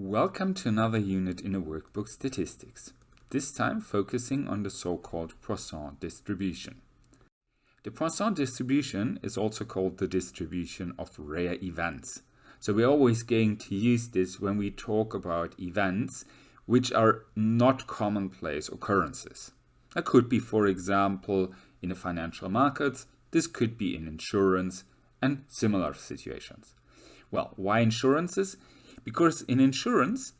Welcome to another unit in the workbook statistics, this time focusing on the so-called Poisson distribution. The Poisson distribution is also called the distribution of rare events. So we're always going to use this when we talk about events which are not commonplace occurrences. That could be, for example, in the financial markets, this could be in insurance and similar situations. Well, why insurances? Because in insurance,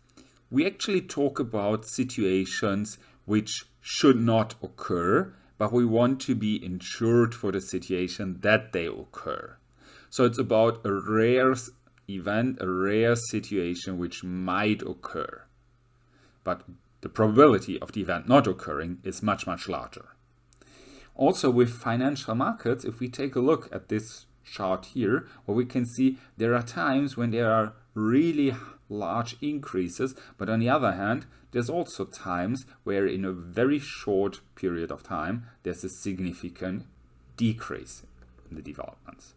we actually talk about situations which should not occur, but we want to be insured for the situation that they occur. So it's about a rare event, a rare situation which might occur. But the probability of the event not occurring is much, much larger. Also with financial markets, if we take a look at this chart here, what we can see there are times when there are really large increases, but on the other hand, there's also times where in a very short period of time, there's a significant decrease in the developments.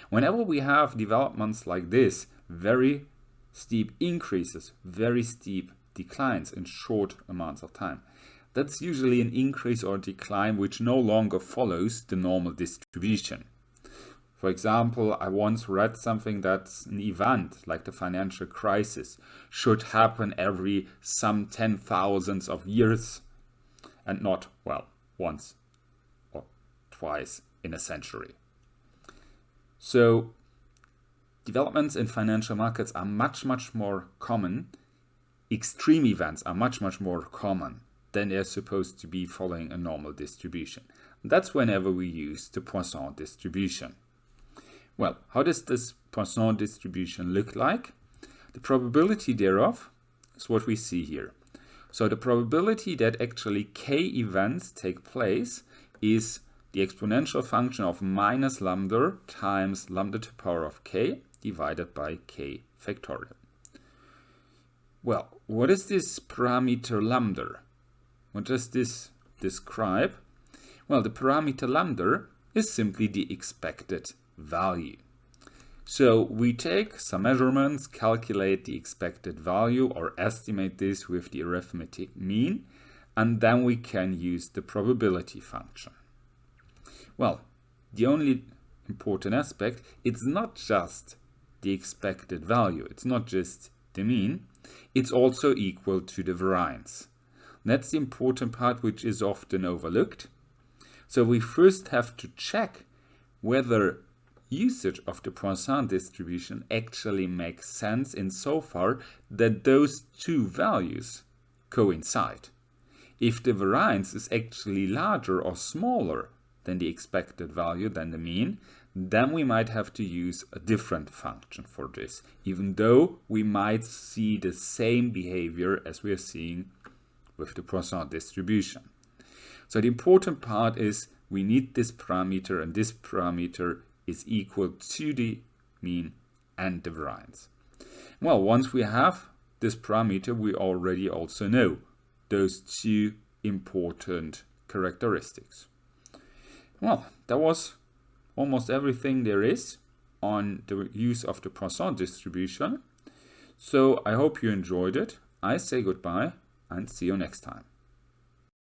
Whenever we have developments like this, very steep increases, very steep declines in short amounts of time, that's usually an increase or decline which no longer follows the normal distribution. For example, I once read something that's an event like the financial crisis should happen every some 10,000s of years and not, well, once or twice in a century. So developments in financial markets are much, much more common. Extreme events are much, much more common than they're supposed to be following a normal distribution. That's whenever we use the Poisson distribution. Well, how does this Poisson distribution look like? The probability thereof is what we see here. So the probability that actually k events take place is the exponential function of minus lambda times lambda to the power of k divided by k factorial. Well, what is this parameter lambda? What does this describe? Well, the parameter lambda is simply the expected value. So we take some measurements, calculate the expected value or estimate this with the arithmetic mean, and then we can use the probability function. Well, the only important aspect, it's not just the expected value, it's not just the mean, it's also equal to the variance. That's the important part which is often overlooked. So we first have to check whether usage of the Poisson distribution actually makes sense insofar that those two values coincide. If the variance is actually larger or smaller than the expected value, than the mean, then we might have to use a different function for this, even though we might see the same behavior as we are seeing with the Poisson distribution. So the important part is we need this parameter, and this parameter is equal to the mean and the variance. Well, once we have this parameter, we already also know those two important characteristics. Well, that was almost everything there is on the use of the Poisson distribution. So I hope you enjoyed it. I say goodbye and see you next time.